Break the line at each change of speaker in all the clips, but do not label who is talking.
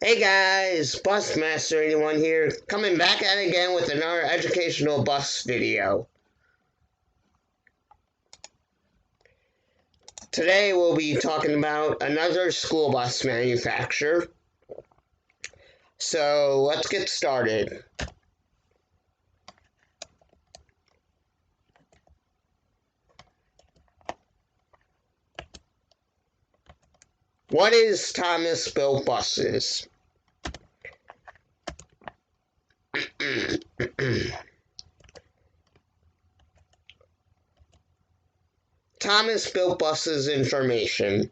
Hey guys, Busmaster81 here, coming back at it again with another educational bus video. Today we'll be talking about another school bus manufacturer. So let's get started. What is Thomas Built Buses? Thomas Built Buses information.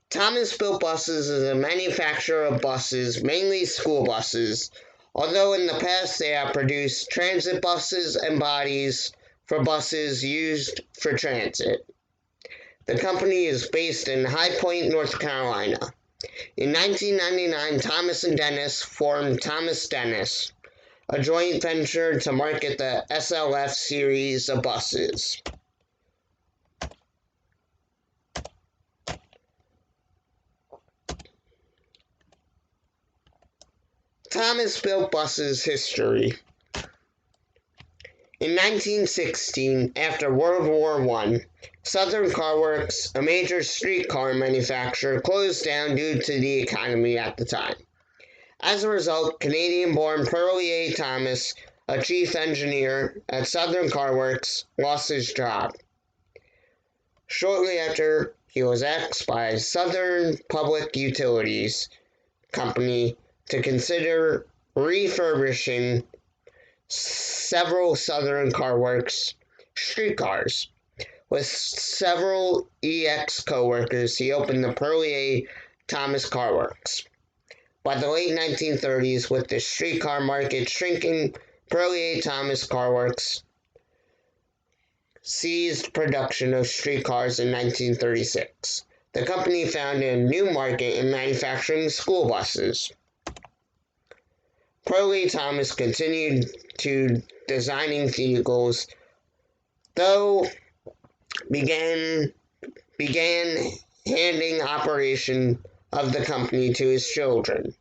Thomas Built Buses is a manufacturer of buses, mainly school buses, although in the past they have produced transit buses and bodies for buses used for transit. The company is based in High Point, North Carolina. In 1999, Thomas and Dennis formed Thomas Dennis, a joint venture to market the SLF series of buses. Thomas Built Buses history. In 1916, after World War I, Southern Car Works, a major streetcar manufacturer, closed down due to the economy at the time. As a result, Canadian-born Pearlie A. Thomas, a chief engineer at Southern Car Works, lost his job. Shortly after, he was asked by Southern Public Utilities Company to consider refurbishing several Southern Car Works streetcars. With several EX co-workers, he opened the Pearlie A. Thomas Car Works. By the late 1930s, with the streetcar market shrinking, Pearlie A. Thomas Car Works ceased production of streetcars in 1936. The company found a new market in manufacturing school buses. Pearlie Thomas continued to designing vehicles, though began handing operation of the company to his children.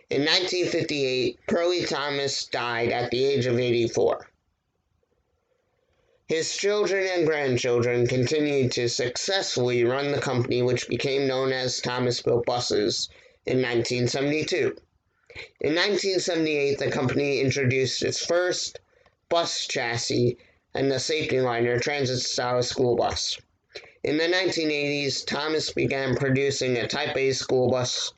In 1958, Pearlie Thomas died at the age of 84. His children and grandchildren continued to successfully run the company, which became known as Thomas Built Buses in 1972. In 1978, the company introduced its first bus chassis and the safety liner transit-style school bus. In the 1980s, Thomas began producing a Type A school bus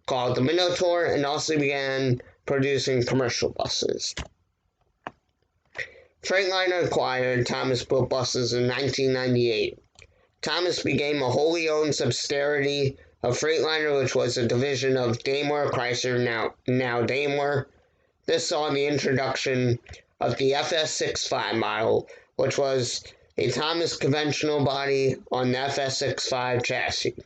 called the Minnow and also began producing commercial buses. Freightliner acquired Thomas Built Buses in 1998. Thomas became a wholly owned subsidiary of Freightliner, which was a division of Daimler Chrysler, now Daimler. This saw the introduction of the FS65 model, which was a Thomas conventional body on the FS65 chassis.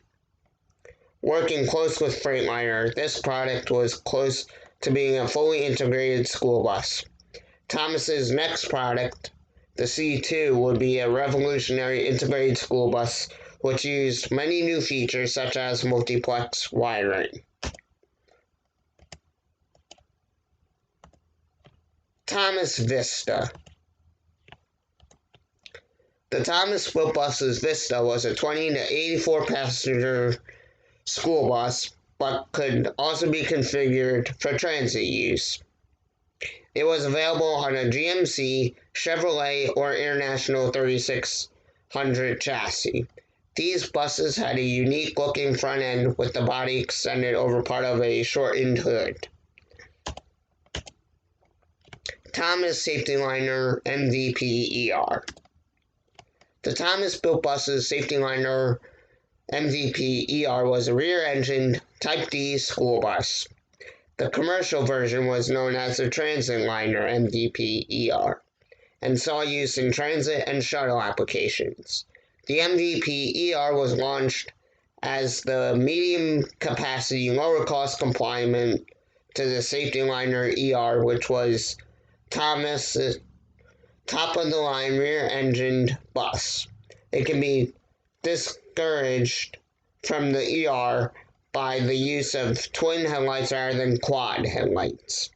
Working close with Freightliner, this product was close to being a fully integrated school bus. Thomas's next product, the C2, would be a revolutionary integrated school bus which used many new features such as multiplex wiring. Thomas Vista. The Thomas Built Buses Vista was a 20 to 84 passenger school bus, but could also be configured for transit use. It was available on a GMC, Chevrolet, or International 3600 chassis. These buses had a unique looking front end with the body extended over part of a shortened hood. Thomas Safety Liner MVP ER. The Thomas Built Buses Safety Liner MVP ER was a rear-engined Type D school bus. The commercial version was known as the Transit Liner MVP ER and saw use in transit and shuttle applications. The MVP ER was launched as the medium-capacity, lower-cost complement to the Safety Liner ER, which was Thomas' top-of-the-line rear-engined bus. It can be discouraged from the ER by the use of twin headlights rather than quad headlights.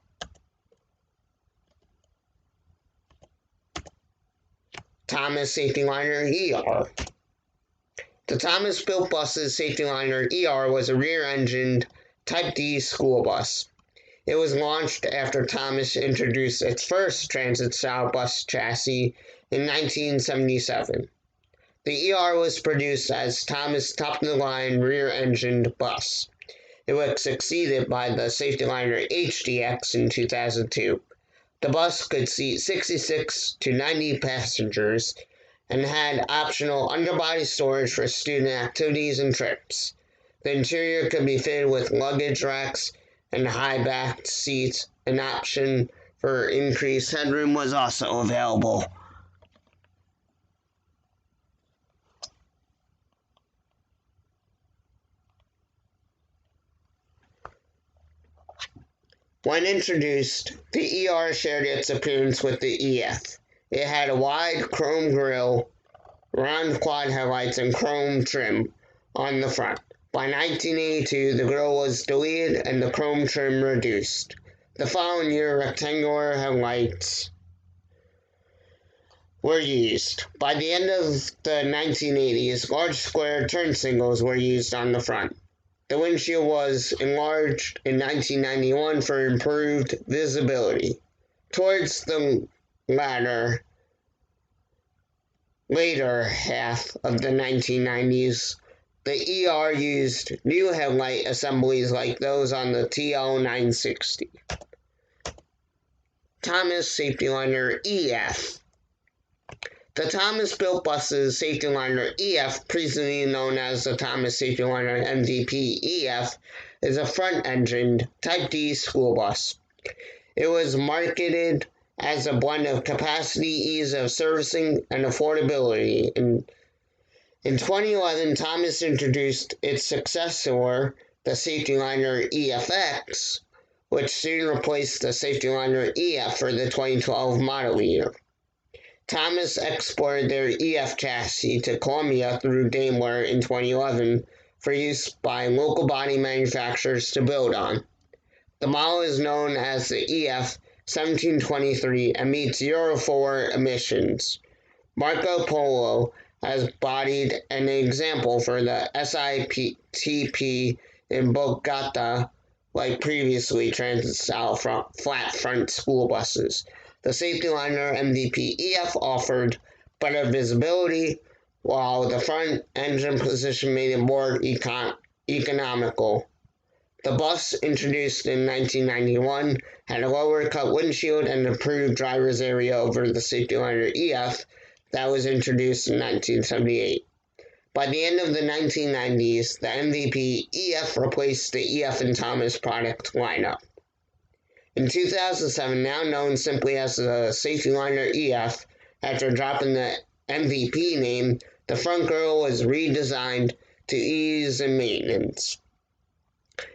Thomas Safety Liner ER. The Thomas-built bus's safety liner ER was a rear-engined Type D school bus. It was launched after Thomas introduced its first transit-style bus chassis in 1977. The ER was produced as Thomas' top-of-the-line rear-engined bus. It was succeeded by the safety liner HDX in 2002. The bus could seat 66 to 90 passengers and had optional underbody storage for student activities and trips. The interior could be fitted with luggage racks and high-backed seats. An option for increased headroom was also available. When introduced, the ER shared its appearance with the EF. It had a wide chrome grille, round quad headlights, and chrome trim on the front. By 1982, the grille was deleted and the chrome trim reduced. The following year, rectangular headlights were used. By the end of the 1980s, large square turn signals were used on the front. The windshield was enlarged in 1991 for improved visibility. Towards the later half of the 1990s, the ER used new headlight assemblies like those on the TL960. Thomas Safety Liner EF. The Thomas-built bus's safety liner EF, previously known as the Thomas Safety Liner MVP EF, is a front-engined Type D school bus. It was marketed as a blend of capacity, ease of servicing, and affordability. In 2011, Thomas introduced its successor, the Safety Liner EFX, which soon replaced the Safety Liner EF for the 2012 model year. Thomas exported their EF chassis to Columbia through Daimler in 2011 for use by local body manufacturers to build on. The model is known as the EF 1723 and meets Euro 4 emissions. Marco Polo has bodied an example for the SITP in Bogota, like previously transit-style flat front school buses. The Safety Liner MVP EF offered better visibility, while the front engine position made it more economical. The bus, introduced in 1991, had a lower cut windshield and improved driver's area over the Safety Liner EF that was introduced in 1978. By the end of the 1990s, the MVP EF replaced the EF and Thomas product lineup. In 2007, now known simply as the Safety Liner EF, after dropping the MVP name, the front grille was redesigned to ease in maintenance.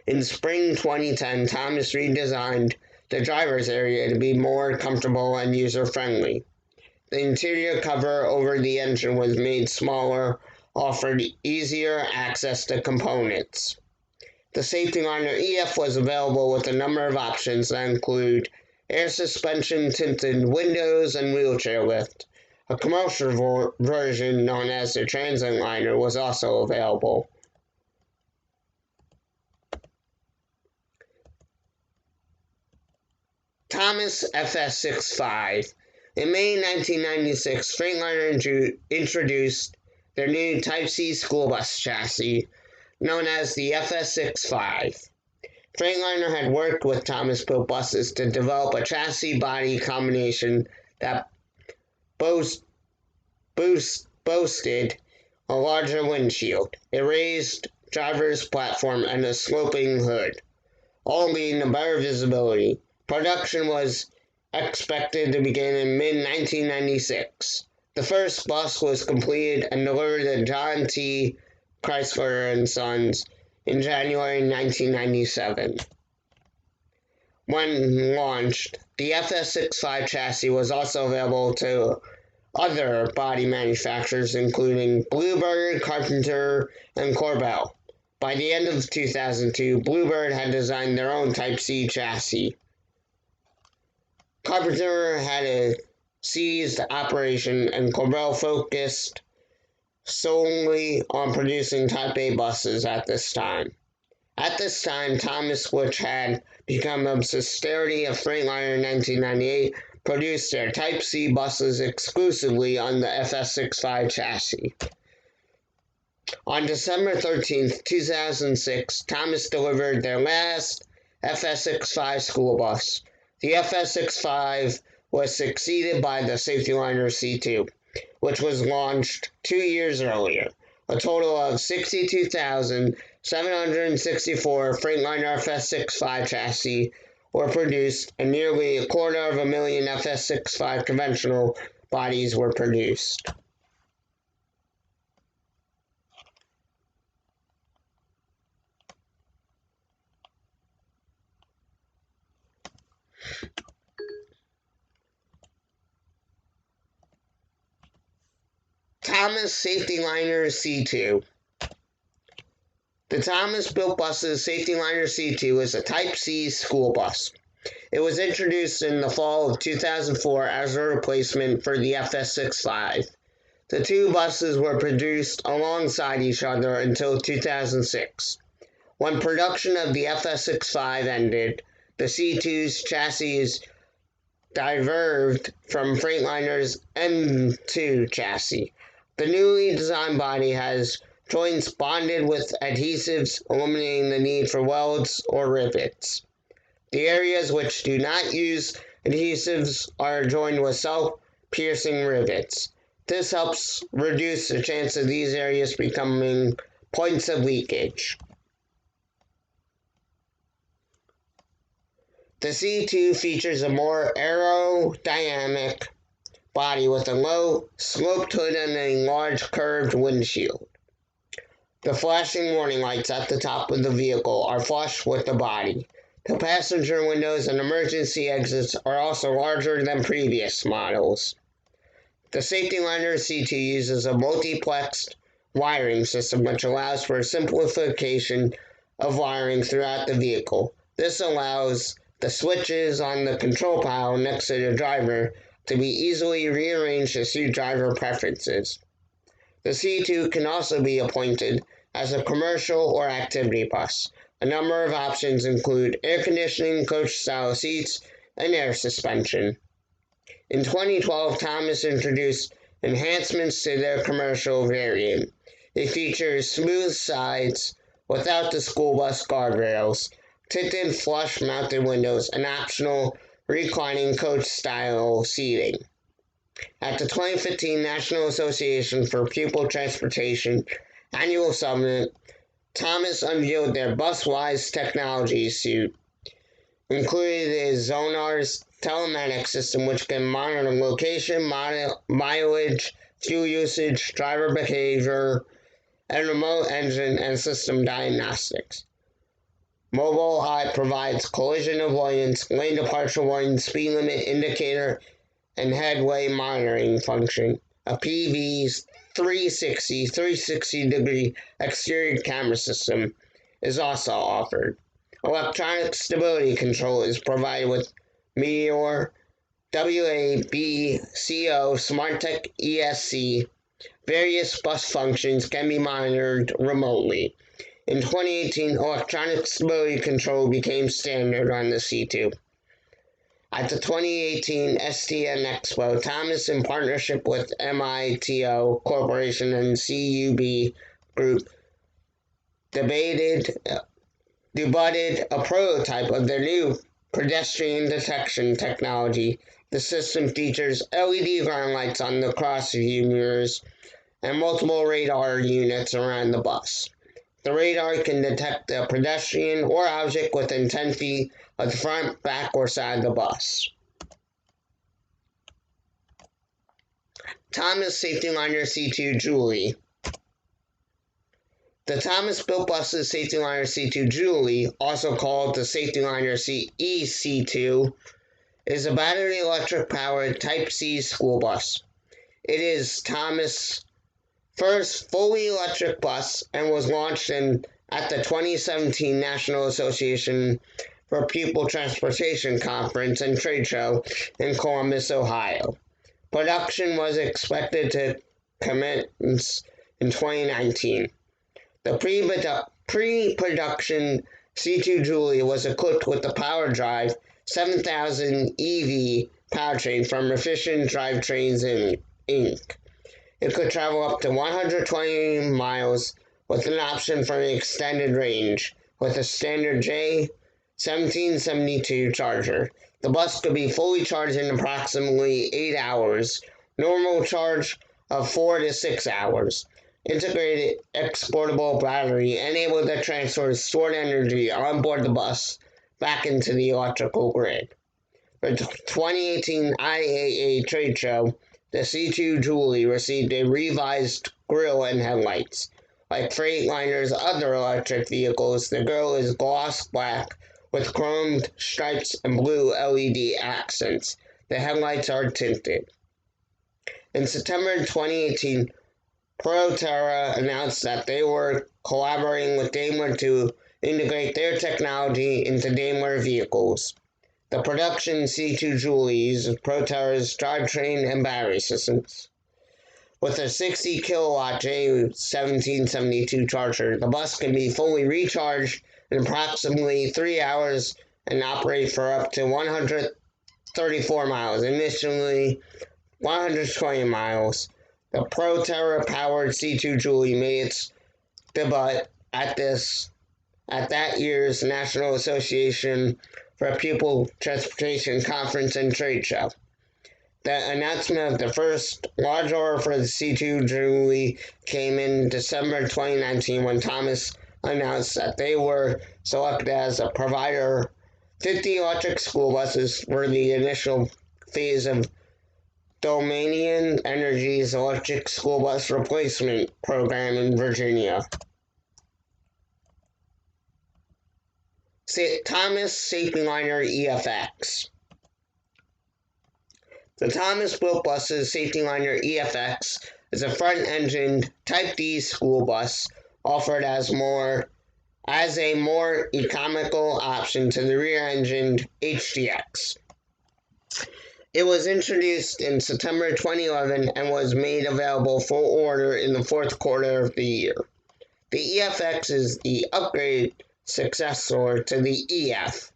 In spring 2010, Thomas redesigned the driver's area to be more comfortable and user-friendly. The interior cover over the engine was made smaller, offered easier access to components. The Safety Liner EF was available with a number of options that include air suspension, tinted windows, and wheelchair lift. A commercial version known as the Transit Liner was also available. Thomas FS65. In May 1996, Freightliner introduced their new Type C school bus chassis, known as the FS65. Freightliner had worked with Thomas-built buses to develop a chassis-body combination that boasted a larger windshield, a raised driver's platform, and a sloping hood, all leading to better visibility. Production was expected to begin in mid-1996. The first bus was completed and delivered to John T. Chrysler & Sons in January 1997. When launched, the FS65 chassis was also available to other body manufacturers including Bluebird, Carpenter, and Corbel. By the end of 2002, Bluebird had designed their own Type C chassis. Carpenter had ceased operation and Corel focused solely on producing Type A buses at this time. At this time, Thomas, which had become a subsidiary of Freightliner in 1998, produced their Type C buses exclusively on the FS65 chassis. On December 13, 2006, Thomas delivered their last FS65 school bus. The FS65 was succeeded by the Safetyliner C2, which was launched 2 years earlier. A total of 62,764 Freightliner FS65 chassis were produced, and nearly 250,000 FS65 conventional bodies were produced. Thomas Safetyliner C2. The Thomas built bus's Safetyliner C2 is a Type C school bus. It was introduced in the fall of 2004 as a replacement for the FS65. The two buses were produced alongside each other until 2006. When production of the FS65 ended, the C2's chassis diverged from Freightliner's M2 chassis. The newly designed body has joints bonded with adhesives, eliminating the need for welds or rivets. The areas which do not use adhesives are joined with self-piercing rivets. This helps reduce the chance of these areas becoming points of leakage. The C2 features a more aerodynamic body with a low sloped hood and a large curved windshield. The flashing warning lights at the top of the vehicle are flush with the body. The passenger windows and emergency exits are also larger than previous models. The Safetyliner C2 uses a multiplexed wiring system which allows for simplification of wiring throughout the vehicle. This allows the switches on the control panel next to the driver to be easily rearranged to suit driver preferences. The C2 can also be appointed as a commercial or activity bus. A number of options include air conditioning, coach-style seats, and air suspension. In 2012, Thomas introduced enhancements to their commercial variant. It features smooth sides without the school bus guardrails, tinted flush-mounted windows, and optional reclining coach-style seating. At the 2015 National Association for Pupil Transportation Annual Summit, Thomas unveiled their Buswise technology suite, including the Zonar's telematics system, which can monitor location, mileage, fuel usage, driver behavior, and remote engine and system diagnostics. Mobile Hot provides collision avoidance, lane departure warning, speed limit indicator, and headway monitoring function. A PV's 360-degree exterior camera system is also offered. Electronic stability control is provided with Meteor WABCO SmartTech ESC. Various bus functions can be monitored remotely. In 2018, electronic stability control became standard on the C2. At the 2018 STN Expo, Thomas, in partnership with MITO Corporation and CUB Group, debuted a prototype of their new pedestrian detection technology. The system features LED ground lights on the cross-view mirrors and multiple radar units around the bus. The radar can detect a pedestrian or object within 10 feet of the front, back, or side of the bus. Thomas Safetyliner C2 Julie. The Thomas built bus's Safetyliner C2 Julie, also called the Safetyliner EC2, is a battery electric powered Type C school bus. It is Thomas' first fully electric bus and was launched in at the 2017 National Association for Pupil Transportation Conference and Trade Show in Columbus, Ohio. Production was expected to commence in 2019. The pre-production C2 Julie was equipped with the PowerDrive 7000 EV powertrain from Efficient Drivetrains Inc. It could travel up to 120 miles with an option for an extended range with a standard J1772 charger. The bus could be fully charged in approximately 8 hours, normal charge of 4 to 6 hours. Integrated exportable battery enabled the transfer of stored energy on board the bus back into the electrical grid. For the 2018 IAA trade show, the C2 Julie received a revised grille and headlights. Like Freightliner's other electric vehicles, the grille is gloss black with chromed stripes and blue LED accents. The headlights are tinted. In September 2018, Proterra announced that they were collaborating with Daimler to integrate their technology into Daimler vehicles. The production C2 Julie uses Proterra's drivetrain and battery systems. With a 60 kilowatt J1772 charger, the bus can be fully recharged in approximately 3 hours and operate for up to 134 miles, initially 120 miles. The Proterra powered C2 Julie made its debut at that year's National Association for Pupil Transportation Conference and Trade Show. The announcement of the first large order for the C2 Julie came in December 2019 when Thomas announced that they were selected as a provider 50 electric school buses for the initial phase of Dominion Energy's electric school bus replacement program in Virginia. Thomas Safety Liner EFX. The Thomas Built Buses Safety Liner EFX is a front-engined Type D school bus offered as a more economical option to the rear-engined HDX. It was introduced in September 2011 and was made available for order in the fourth quarter of the year. The EFX is the upgraded successor to the EF.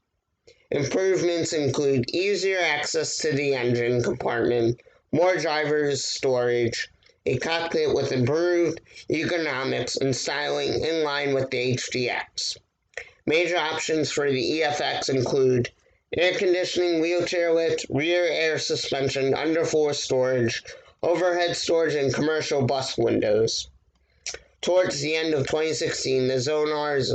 Improvements include easier access to the engine compartment, more driver's storage, a cockpit with improved ergonomics and styling in line with the HDX. Major options for the EFX include air conditioning, wheelchair lift, rear air suspension, underfloor storage, overhead storage, and commercial bus windows. Towards the end of 2016, the Zonar's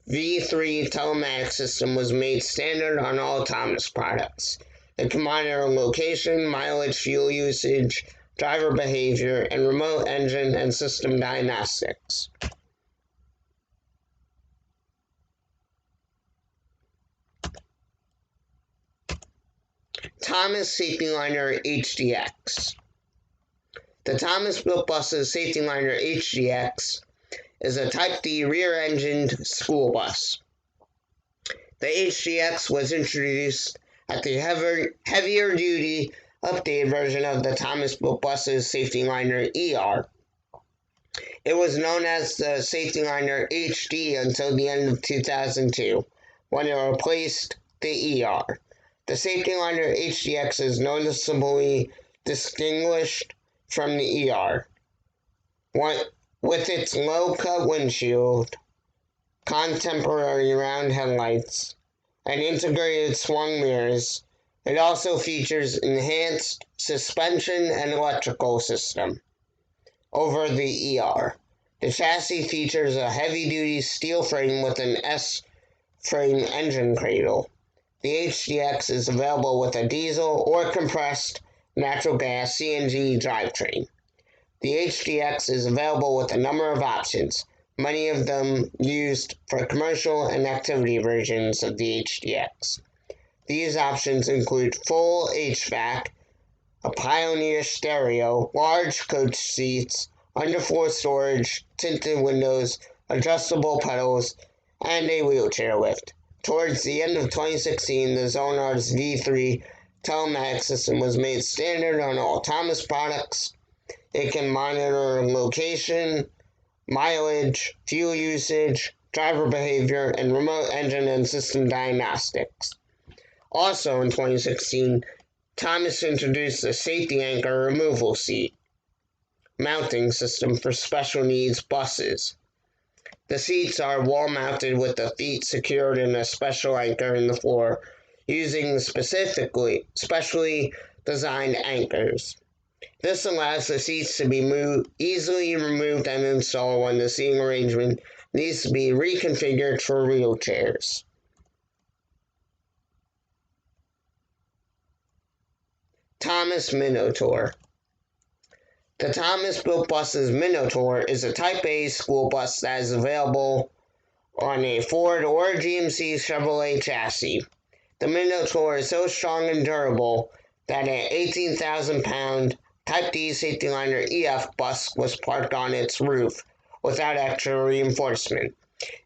V3 telematics system was made standard on all Thomas products. It can monitor location, mileage, fuel usage, driver behavior, and remote engine and system diagnostics. Thomas Safety Liner HDX. The Thomas Built Buses Safety Liner HDX is a Type D rear-engined school bus. The HDX was introduced at the heavier-duty updated version of the Thomas Built Buses Safety Liner ER. It was known as the Safety Liner HD until the end of 2002, when it replaced the ER. The Safety Liner HDX is noticeably distinguished from the ER. With its low-cut windshield, contemporary round headlights, and integrated swung mirrors, it also features enhanced suspension and electrical system over the ER. The chassis features a heavy-duty steel frame with an S-frame engine cradle. The HDX is available with a diesel or compressed natural gas CNG drivetrain. The HDX is available with a number of options, many of them used for commercial and activity versions of the HDX. These options include full HVAC, a Pioneer stereo, large coach seats, underfloor storage, tinted windows, adjustable pedals, and a wheelchair lift. Towards the end of 2016, the Zonar's V3 telematics system was made standard on all Thomas products. It can monitor location, mileage, fuel usage, driver behavior, and remote engine and system diagnostics. Also in 2016, Thomas introduced the safety anchor removal seat mounting system for special needs buses. The seats are wall-mounted with the feet secured in a special anchor in the floor using specially designed anchors. This allows the seats to be easily removed and installed when the seating arrangement needs to be reconfigured for wheelchairs. Thomas Minnow Tour. The Thomas Built Bus's Minnow Tour is a Type A school bus that is available on a Ford or GMC Chevrolet chassis. The Minnow Tour is so strong and durable that an 18,000-pound Type D safety liner EF bus was parked on its roof without extra reinforcement.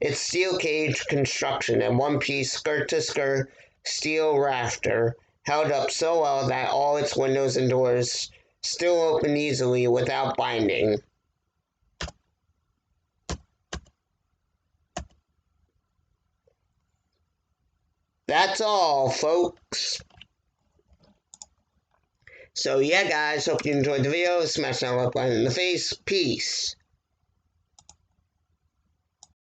Its steel cage construction and one-piece skirt-to-skirt steel rafter held up so well that all its windows and doors still open easily without binding. That's all, folks. So yeah, guys, hope you enjoyed the video. Smash that like button in the face. Peace.